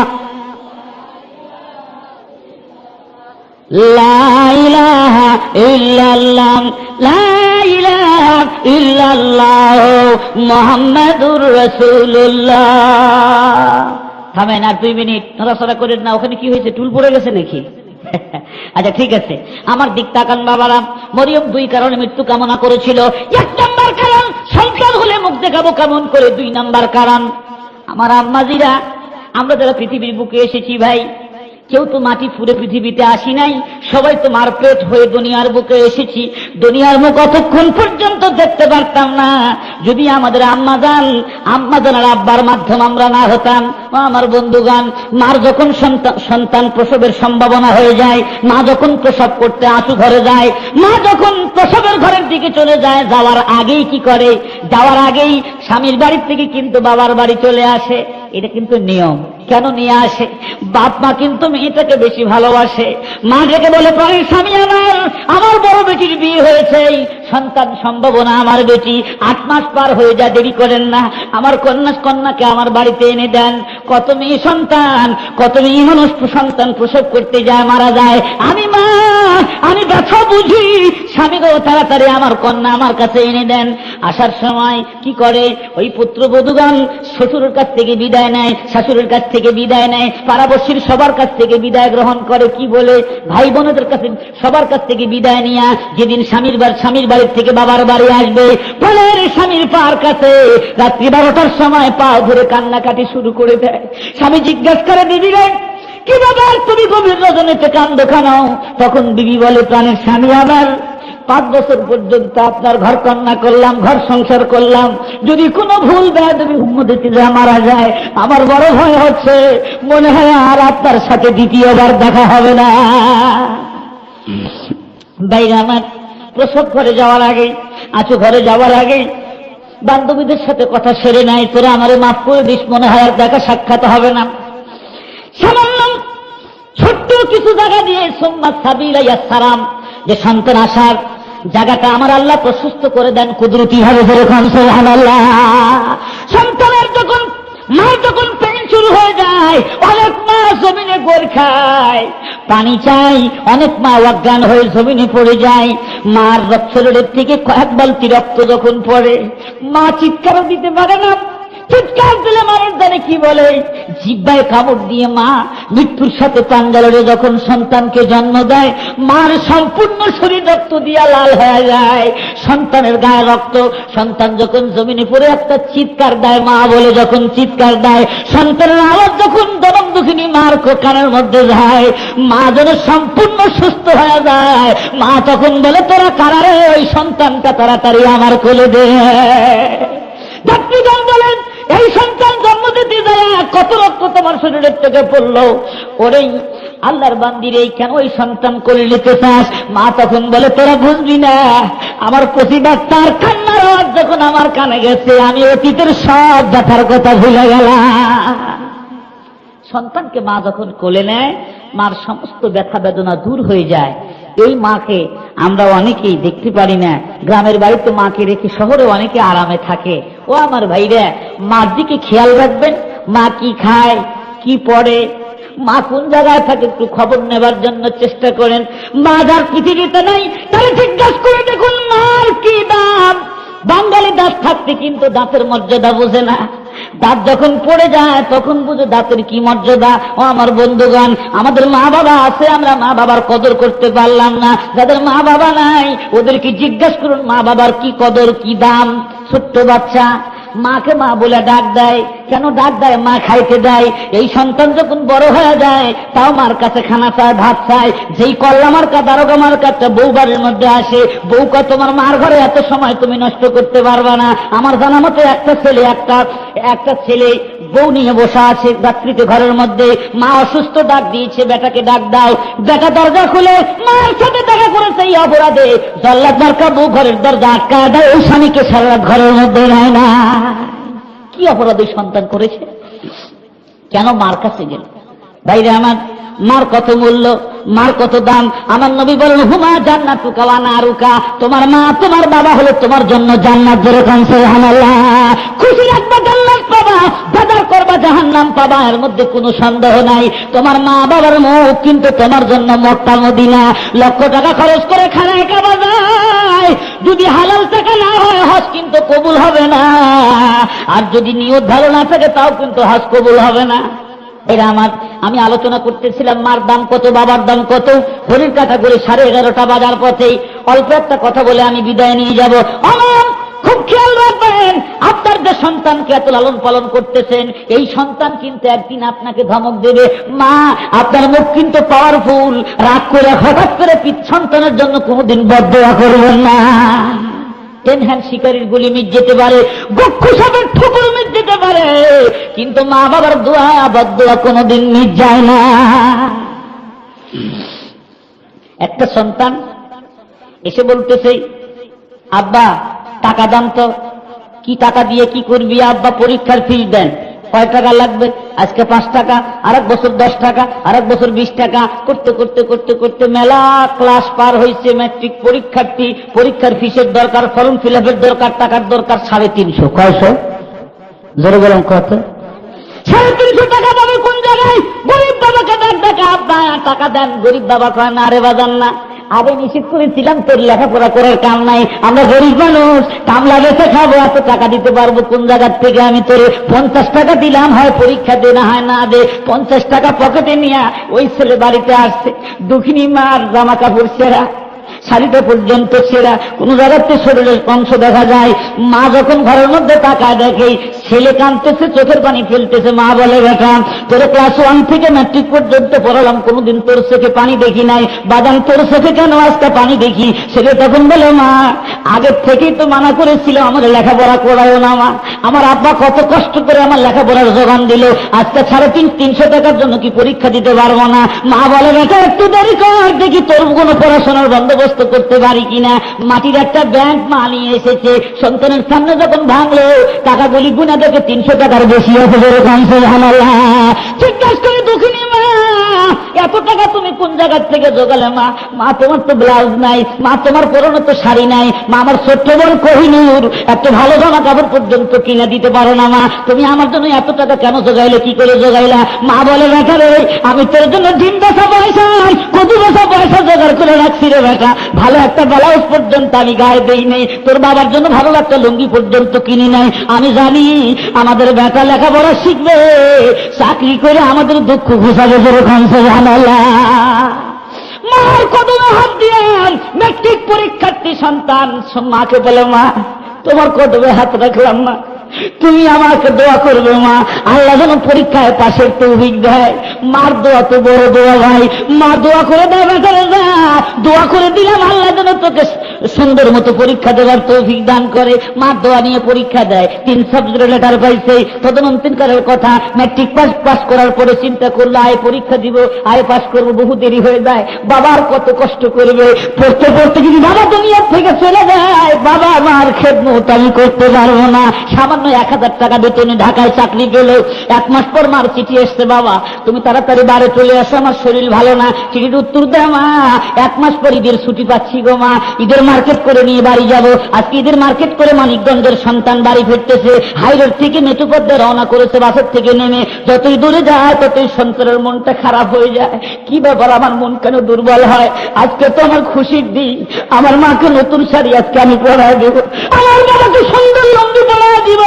লা ইলাহা ইল্লাল্লাহ, লা ইলাহা ইল্লাল্লাহ মুহাম্মাদুর রাসূলুল্লাহ। থামেন আর 2 মিনিট, নড়াচড়া করেন না। ওখানে কি হয়েছে? টুল পড়ে গেছে নাকি? আচ্ছা ঠিক আছে, আমার দিক তাকান বাবারা। মরিয়ম 2 কারণে মৃত্যু কামনা করেছিল। 1 নম্বর কারণ, সন্তান হলে মুখ দেখাবো কেমন করে। 2 নম্বর কারণ, আমার আম্মাজিরা, আমরা যারা পৃথিবীর বুকে এসেছি ভাই, কেউ তো মাটি ফুরে পৃথিবীতে আসি নাই, সবাই তো মারপেট হয়ে দুনিয়ার বুকে এসেছি। দুনিয়ার মুখ অতক্ষণ পর্যন্ত দেখতে পারতাম না যদি আমাদের আম্মাজান আর আব্বার মাধ্যম আমরা না হতাম। আমার বন্ধুগান, মার যখন সন্তান প্রসবের সম্ভাবনা হয়ে যায়, মা যখন প্রসব করতে আঁচু ঘরে যায়, মা যখন প্রসবের ঘরের দিকে চলে যায়, যাওয়ার আগেই কি করে? যাওয়ার আগেই স্বামীর বাড়ির থেকে কিন্তু বাবার বাড়ি চলে আসে। এটা কিন্তু নিয়ম। কেন নিয়ে আসে? বাপ মা কিন্তু মেয়েটাকে বেশি ভালোবাসে। মা ডেকে বলে, প্রাণের স্বামী আমার বড় বেটির বিয়ে হয়েছে, সন্তান সম্ভাবনা আমার বেটি, 8 মাস পার হয়ে যায়, দেরি করেন না, আমার কন্যাকে আমার বাড়িতে এনে দেন। কত মেয়ে সন্তান, কত মেয়ে মানুষ সন্তান প্রসব করতে যায়, মারা যায়। আমি ব্যথা বুঝি, স্বামী গো তাড়াতাড়ি আমার কন্যা আমার কাছে এনে দেন। আসার সময় কি করে? ওই পুত্রবধূগণ শ্বশুরের কাছ থেকে বিদায় নেয়, শাশুড়ির কাছ থেকে বিদায় নেয়, পাড়াবর্ষীর সবার কাছ থেকে বিদায় গ্রহণ করে। কি বলে? ভাই বোনদের কাছে সবার কাছ থেকে বিদায় নিয়ে যেদিন স্বামীর বাড়ির থেকে বাবার বাড়ি আসবে, ফলের স্বামীর পার কাছে রাত্রি 12টার সময় পা ধরে কান্নাকাটি শুরু করে দেয়। স্বামী জিজ্ঞাসা করে, বিবি রে কি ব্যাপার, তুমি গভীর রজনীতে কান্দো কেন? তখন বিবি বলে, প্রাণের স্বামী আমার 5 বছর পর্যন্ত আপনার ঘর কন্যা করলাম, ঘর সংসার করলাম, যদি কোনো ভুল বেয়াদবি উম্মতিতে মারা যায়, আমার বড় ভয় হচ্ছে, মনে হয় আর আপনার সাথে দ্বিতীয়বার দেখা হবে না। বাইরে আমার প্রসব ঘরে যাওয়ার আগে, আঁচু ঘরে যাওয়ার আগে বান্ধবীদের সাথে কথা সেরে নাই, তোরা আমারে মাফ করে দিস, মনে হয় আর দেখা সাক্ষাৎ হবে না। সামান্য ছোট্ট কিছু জায়গা দিয়ে সোম্মাত সাবিলা ইয়াসসারাম, যে সন্তান আসার জায়গাটা আমার আল্লাহ প্রশস্ত করে দেন কুদরতি ভাবে। যেরকম সুবহানাল্লাহ, সন্তানের যখন মার যখন পেন শুরু হয়ে যায়, অনেক মা জমিনে গোর খায়, পানি চাই, অনেক মা অজ্ঞান হয়ে জমিনে পড়ে যায়। মার শরীরের থেকে 1 বালতি রক্ত যখন পড়ে, মা চিৎকারও দিতে পারে না, চিৎকার দিলে মানুষ জানে কি বলে, জিহ্বায় কামড় দিয়ে মা মৃত্যুর সাথে পাঞ্জা লড়ে যখন সন্তানকে জন্ম দেয়, মার সম্পূর্ণ শরীর রক্ত দিয়া লাল হয়ে যায়, সন্তানের গায়ে রক্ত। সন্তান যখন জমিনে পড়ে একটা চিৎকার দেয়, মা বলে যখন চিৎকার দেয়, সন্তানের আওয়াজ যখন জনম দুঃখিনী মার কানের মধ্যে যায়, মা যেন সম্পূর্ণ সুস্থ হয়ে যায়। মা তখন বলে, তোরা কারারে, ওই সন্তানটা তাড়াতাড়ি আমার কোলে দে। ডাক্তারগণ বলেন, এই সন্তান জন্ম দিতে যায় কত রক্ত তোমার শরীরের থেকে পড়লো, ওরেই আল্লাহর বান্দির এই কেন ওই সন্তান কোলে নিতে চাস? মা তখন বলে, তোরা বুঝবি না, আমার প্রতিবার তার কান্নার আওয়াজ যখন আমার কানে গেছে, আমি অতীতের সব ব্যথার কথা ভুলে গেলাম। সন্তানকে মা যখন কোলে নেয়, মার সমস্ত ব্যথা বেদনা দূর হয়ে যায়। এই মাকে আমরা অনেকেই দেখতে পারি না। গ্রামের বাড়িতে মাকে রেখে শহরে অনেকে আরামে থাকে। ও আমার ভাইরা, মার দিকে খেয়াল রাখবেন, মা কি খায়, কি পড়ে, মা কোন জায়গায় থাকে একটু খবর নেবার জন্য চেষ্টা করেন। মা যার পৃথিবীতে নাই তাহলে জিজ্ঞাসা করে দেখুন মার কি দাম। বাঙালি দাঁত থাকতে কিন্তু দাঁতের মর্যাদা বোঝে না, দাঁত যখন পড়ে যায় তখন বুঝে দাঁতের কি মর্যাদা। ও আমার বন্ধুগণ, আমাদের মা বাবা আছে, আমরা মা বাবার কদর করতে পারলাম না। যাদের মা বাবা নাই ওদেরকে জিজ্ঞাসা করুন মা বাবার কি কদর, কি দাম। ছোট্ট বাচ্চা মাকে মা বলে ডাক দেয়, কেন ডাক দেয়? মা খাইতে দেয়। এই সন্তান যখন বড় হয়ে যায় তাও মার কাছে খানা চায়, ভাত চায়। যেই কল্লা মার্কা, দারোগা মার্কা একটা বউ বাড়ির মধ্যে আসে, বউ কয় তোমার মার ঘরে এত সময় তুমি নষ্ট করতে পারবা না। আমার জানা মতো একটা ছেলে বউ নিয়ে বসা আছে রাত্রিতে ঘরের মধ্যে, মা অসুস্থ, ডাক দিয়েছে বেটাকে ডাক দাও। বেটা দরজা খুলে মার সাথে দেখা করেছে, এই অপরাধে জল্লাদ মার্কা বউ ঘরের দরজা আটকা দেয়, ওই স্বামীকে সারা রাত ঘরের মধ্যে নেয় না। কি অপরাধ ওই সন্তান করেছে? কেন মার কাছে গেল? বাইরে আমার মার কত মূল্য, মার কত দাম। আমার নবী বলেন, হুমা জান্নাতুকা ওয়া নারুকা, তোমার মা তোমার বাবা হলো তোমার জন্য জান্নাত। যেরকম সুবহানাল্লাহ। খুশি রাখবা জান্নাত পাবা, বেজার করবা জাহান্নাম পাবা, এর মধ্যে কোনো সন্দেহ নাই। তোমার মা বাবার মুখ কিন্তু তোমার জন্য মক্কা মদিনা। লক্ষ টাকা খরচ করে খানায় কাবা যায়, যদি হালাল টাকা না হয় হজ কিন্তু কবুল হবে না। আর যদি নিয়ত ভালো না থাকে তাও কিন্তু হজ কবুল হবে না। এরা আমি আলোচনা করতেছিলাম মার দাম কত, বাবার দাম কত। ঘড়ির কাটা করে 11:30 বাজার পথেই অল্প একটা কথা বলে আমি বিদায় নিয়ে যাব। আমার খুব খেয়াল রাখবেন, আপনার যে সন্তানকে এত লালন পালন করতেছেন, এই সন্তান কিন্তু একদিন আপনাকে ধমক দেবে। মা, আপনার মুখ কিন্তু পাওয়ারফুল, রাগ করে হঠাৎ করে সন্তানের জন্য কোনোদিন বদদোয়া করবেন না। টেনহ্যান্ড শিকারীর গুলি মিট যেতে পারে, গক্ষু সাপের ঠোকর মিট যেতে পারে, কিন্তু মা বাবার দোয়া বদদোয়া কোনোদিন মিট যায় না। একটা সন্তান এসে বলতেছে, আব্বা টাকা দাম তো। কি টাকা দিয়ে কি করবি আব্বা? পরীক্ষার ফিস দেন। কয় টাকা লাগবে? আজকে 5 টাকা, আরেক বছর 10 টাকা, আরেক বছর 20 টাকা, করতে করতে করতে করতে মেলা ক্লাস পার হয়েছে। ম্যাট্রিক পরীক্ষার্থী, পরীক্ষার ফিসের দরকার, ফর্ম ফিল আপের দরকার, টাকার দরকার 350। কয়শো? জোরে বলুন কত? 350 টাকা পাবে কোন জায়গায়? গরিব বাবাকে ডাক ডাকা, আব্বা টাকা দেন। গরিব বাবা কয়, না রে বাজান না, আগে নিষেধ করেছিলাম, তোর লেখাপড়া করার কাম নাই, আমরা গরিব মানুষ, কামলা বেঁচে খাবো, এত টাকা দিতে পারবো কোন জায়গার থেকে? আমি তোরে 50 টাকা দিলাম, হয় পরীক্ষা দে, না হয় না দে। 50 টাকা পকেটে নিয়ে ওই ছেলে বাড়িতে আসছে। দুঃখিনী মার জামা কাপড় ছেঁড়া, শাড়িটা পর্যন্ত ছেঁড়া, কোন জায়গাতে শরীরের অংশ দেখা যায়। মা যখন ঘরের মধ্যে তাকায় দেখে ছেলে কাঁদতেছে, চোখের পানি ফেলতেছে। মা বলে, বেটা তোর ক্লাস 1 থেকে ম্যাট্রিক পর্যন্ত পড়ালাম, কোনোদিন তোর চোখে পানি দেখি নাই, বাজান তোর চোখে কেন আজকে পানি দেখি? ছেলে তখন বলে, মা আগের থেকেই তো মানা করেছিল আমার লেখাপড়া করায়ও না। মা, আমার আব্বা কত কষ্ট করে আমার লেখাপড়ার যোগান দিল, আজকে 350 টাকার জন্য কি পরীক্ষা দিতে পারবো না? মা বলে, বেটা একটু দেরি কর, দেখি তোর কোনো পড়াশোনার বন্দোবস্ত করতে পারি কিনা। মাটির একটা ব্যাংক মা নিয়ে এসেছে, সন্তানের সামনে যখন ভাঙলো টাকাগুলি গুণা দেখে 300 টাকার বেশি আছে। যেরকম সুবহানাল্লাহ। জিজ্ঞাসা করে দুঃখিনী মা, এত টাকা তুমি কোন জায়গা থেকে জোগালে মা? মা তোমার তো ব্লাউজ নাই, মা তোমার পরনে তো শাড়ি নাই, মা আমার ছোট্ট বোন কোহিনূর এত ভালো জামা কাপড় পর্যন্ত কিনে দিতে পারো না মা, তুমি আমার জন্য এত টাকা কেন জোগাইলে, কি করে জোগাইলা? মা বলে বেটা রে, আমি তোর জন্য ডিম বেচা পয়সা, কদু বেচা পয়সা জোগাড় করে রাখছি রে বেটা, ভালো একটা ব্লাউজ পর্যন্ত আমি গায়ে দেই নেই, তোর বাবার জন্য ভালো একটা লুঙ্গি পর্যন্ত কিনি নাই। আমি জানি আমাদের বেটা লেখাপড়া শিখবে, চাকরি করে আমাদের দুঃখ ঘুষাবে যেরকম জানালা। মার কদমে হাত দিয়ে ম্যাট্রিক পরীক্ষার্থী সন্তান মাকে বলে, মা তোমার কদমে হাত রাখলাম মা, তুমি আমাকে দোয়া করবে মা, আল্লাহ যেন পরীক্ষায় পাশের তৌফিক দেয়। মার দোয়া তো বড় দোয়া ভাই, মা দোয়া করে দেয় বেটারে, যা দোয়া করে দিলাম আল্লাহ যেন তোকে সুন্দর মতো পরীক্ষা দেওয়ার তৌফিক দান করে। মার দোয়া নিয়ে পরীক্ষা দেয়, 3 সাবজেক্টের লেটার পাইছে, তদনন্তকারের কথা। ম্যাট্রিক পাস করার পরে চিন্তা করলো আয় পরীক্ষা দিব, আয় পাস করবো, বহু দেরি হয়ে যায়, বাবার কত কষ্ট করবে, পড়তে পড়তে যদি বাবা দুনিয়ার থেকে চলে যায়, বাবা আমার খেদমত আমি করতে পারবো না। সামান্য 1000 টাকা বেতনে ঢাকায় চাকরি পেল, 1 মাস পর মার চিঠি এসছে, বাবা তুমি তাড়াতাড়ি বাড়ি চলে আসো, আমার শরীর ভালো না। চিঠির উত্তর দেয়, মা 1 মাস পর ঈদের ছুটি পাচ্ছি গো মা, ঈদের মার্কেট করে নিয়ে বাড়ি যাব। আজকে ঈদের মার্কেট করে মানিকগঞ্জের সন্তান বাড়ি ফিরতেছে, হাইরোড থেকে মেটুপথে রওনা করেছে, বাসের থেকে নেমে যতই দূরে যায় ততই সন্তানের মনটা খারাপ হয়ে যায়। কি ব্যাপার, আমার মন কেন দুর্বল হয়? আজকে তো আমার খুশির দিন, আমার মাকে নতুন শাড়ি আজকে আমি পরায় দেবো, আমার বাবাকে সুন্দর লুঙ্গি পরায় দিব,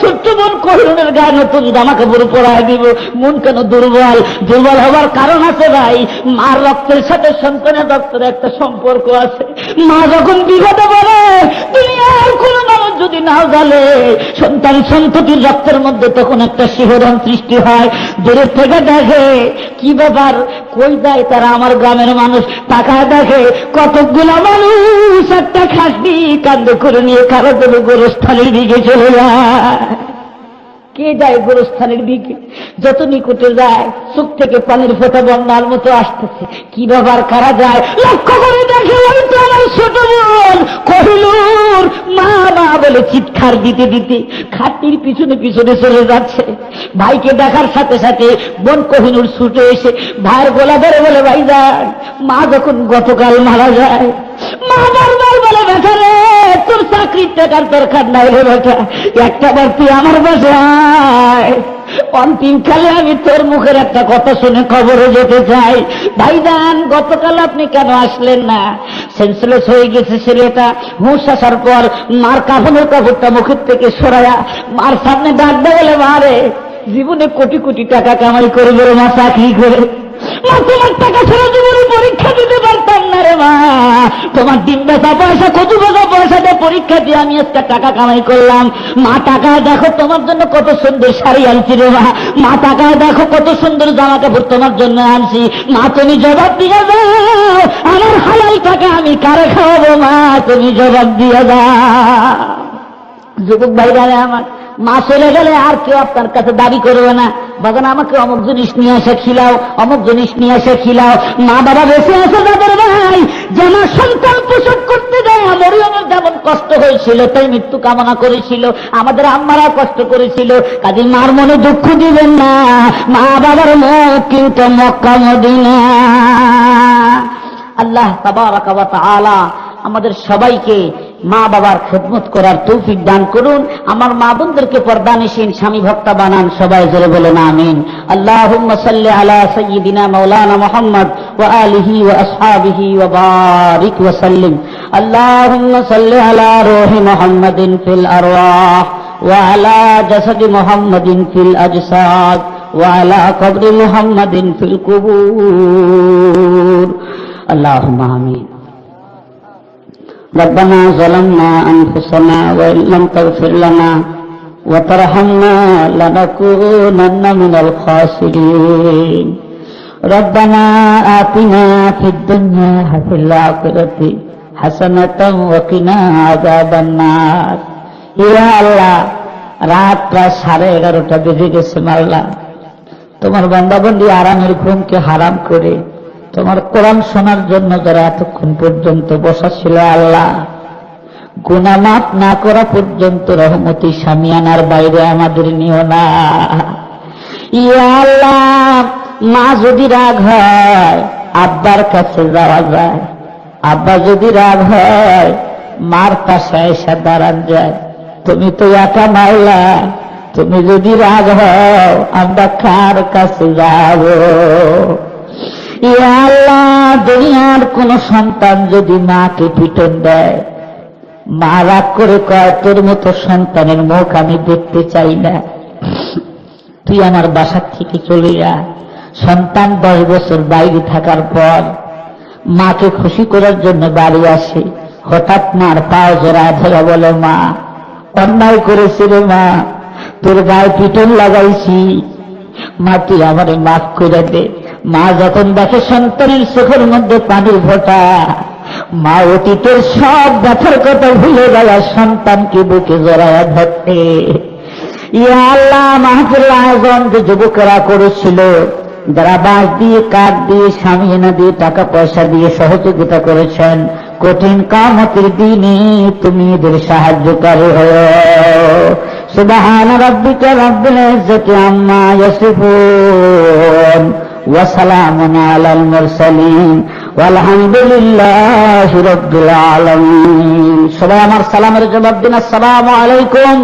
ছোট্ট বোন কোহিনূরের গায়ে নতুন জামা কাপড় পরায় দিব। মন কেন দুর্বল? দুর্বল হবার কারণ আছে ভাই, মার রক্তের সাথে সন্তানের রক্তের একটা সম্পর্ক আছে। মা যখন বিপদে পড়ে, দুনিয়ার কোন মানুষ যদি না জানে, সন্তান সন্ততির রক্তের মধ্যে তখন একটা শিহরণ সৃষ্টি হয়। দূরের থেকে দেখে কি ব্যাপার, কই যায় তারা? আমার গ্রামের মানুষ তাকায় দেখে কতগুলা মানুষ একটা খাসি কান্দে করে নিয়ে কারো দেবে গোরস্থানের দিকে চলে যায়। কে যায় গোরস্থানের দিকে? যত নিকটে যায় চোখ থেকে পানির ফোঁটা বন্যার মতো আসতেছে। কি ব্যাপার, কারা যায়? লক্ষ্য করে দেখে ওই তো আমার ছোট বোন কোহিনূর মা মা বলে চিৎকার দিতে দিতে খাটির পিছনে পিছনে চলে যাচ্ছে। ভাইকে দেখার সাথে সাথে বোন কোহিনূর ছুটে এসে ভাইয়ের গলা ধরে বলে, ভাইজান মা যখন গতকাল মারা যায়, মা বারবার বলে, বেটা রে তোর চাকরির টাকার দরকার নাই রে বেটা, একটা বার তুই আমার বাসায় অন্তিমকালে আমি তোর মুখের একটা কথা শুনে কবরে যেতে চাই। ভাইজান গতকাল আপনি কেন আসলেন না? সেন্সলেস হয়ে গেছে ছেলেটা। হুঁশ আসার পর মার কাফনের কাপড়টা মুখের থেকে সরায়া মার সামনে ডাক বলে, মারে জীবনে কোটি কোটি টাকা কামাই করবে মা চাকরি করে, মা তোমার টাকা ছাড়া জীবনে পরীক্ষা দিতে পারতাম না রে মা, তোমার ডিম বেচা পয়সা কচু বেচা পয়সা দিয়ে পরীক্ষা দিয়ে আমি আজকে টাকা কামাই করলাম। মা টাকায় দেখো তোমার জন্য কত সুন্দর শাড়ি আনছি রে মা, মা টাকায় দেখো কত সুন্দর জামা কাপড় তোমার জন্য আনছি। মা তুমি জবাব দিয়ে দাও, আমার হালাল টাকা আমি কারে খাওয়াবো? মা তুমি জবাব দিয়ে দাও। যুবক ভাইরা আমার, মা চলে গেলে আর কেউ আপনার কাছে দাবি করবে না, বাগান আমাকে অমুক জিনিস নিয়ে এসে খিলাও, অমুক জিনিস নিয়ে এসে খিলাও। মা বাবা বেঁচে আছে যাদের ভাই, যেন সন্তান প্রসব করতে যায় মরিয়মের যেমন কষ্ট হয়েছিল তাই মৃত্যু কামনা করেছিল, আমাদের আম্মারা কষ্ট করেছিল। কাজে মার মনে দুঃখ দিবেন না, মা বাবার মুখ কিন্তু মক্কা মদিনা। আল্লাহ তাবারাকা ওয়া তাআলা আমাদের সবাইকে মা বাবার খেদমত করার তৌফিক দান করুন। আমার মা বোনদেরকে পর্দানিশীন স্বামী ভক্তা বানান। সবাই জোরে বলেন আমিন। আল্লাহুম্মা সাল্লি আলা সাইয়্যিদিনা মাওলানা মুহাম্মদ ওয়া আলিহি ওয়া আসহাবিহি ওয়া বারিক ওয়া সাল্লিম। আল্লাহুম্মা সাল্লি আলা রূহি মুহাম্মাদিন ফিল আরওয়াহ ওয়া আলা জাসাদি মুহাম্মাদিন ফিল আজসাদ ওয়া আলা কবরি মুহাম্মাদিন ফিল কুবুর। আল্লাহুম্মা আমিন। ربنا ظلمنا أنفسنا وإن لم تغفر لنا وترحمنا لنكونن من الخاسرين. ربنا آتنا في الدنيا وفي الآخرة حسنة وقنا عذاب النار. يا الله রাত প্রায় 11:30 বেজে গেছে মাওলা, তোমার বান্দাবন্দি আরামের ঘুমকে হারাম করে তোমার কোরআন শোনার জন্য যারা এতক্ষণ পর্যন্ত বসা ছিল, আল্লাহ গুনাহ মাফ না করা পর্যন্ত রহমতি সামিয়ানার বাইরে আমাদের নিও না। ইয়া আল্লাহ মা যদি রাগ হয় আব্বার কাছে যাওয়া যায়, আব্বা যদি রাগ হয় মার পাশে এসে দাঁড়ান যায়। তুমি তো একা মাওলা, তুমি যদি রাগ হও আমরা কার কাছে যাব? ইয়া আল্লাহ, দুনিয়ার কোন সন্তান যদি মাকে পিটন দেয়, মা রাগ করে কয় তোর মতো সন্তানের মুখ আমি দেখতে চাই না, তুই আমার বাসার থেকে চলে যা। সন্তান 10 বছর বাইরে থাকার পর মাকে খুশি করার জন্য বাড়ি আসে, হঠাৎ মার পাও জড়ায় ধরে বলে, মা অন্যায় করেছি রে মা, তোর গায়ে পিটন লাগাইছি, মা তুই আমারে মাফ করে দে। মা যখন দেখে সন্তানের চোখের মধ্যে পানির ফোঁটা, মা অতীতের সব ব্যথার কথা ভুলে গেল, সন্তানকে বুকে জড়ায় ধরতে। ইয়া আল্লাহ, মাহফিল আয়োজন যে যুবকেরা করেছিল, যারা বাঁশ দিয়ে, কাঠ দিয়ে, সামিয়ানা দিয়ে, টাকা পয়সা দিয়ে সহযোগিতা করেছেন, কঠিন কিয়ামতের দিনে তুমি এদের সাহায্যকারী হও। সুবহান রাব্বিকা রাব্বিল ইজ্জাতি আম্মা ইয়াসিফুন ওয়া সালামুন আলাল মুরসালিন ওয়ালহামদুলিল্লাহি রাব্বিল আলামিন। সবাই আমার সালামের জবাব দিন, আসসালামু আলাইকুম।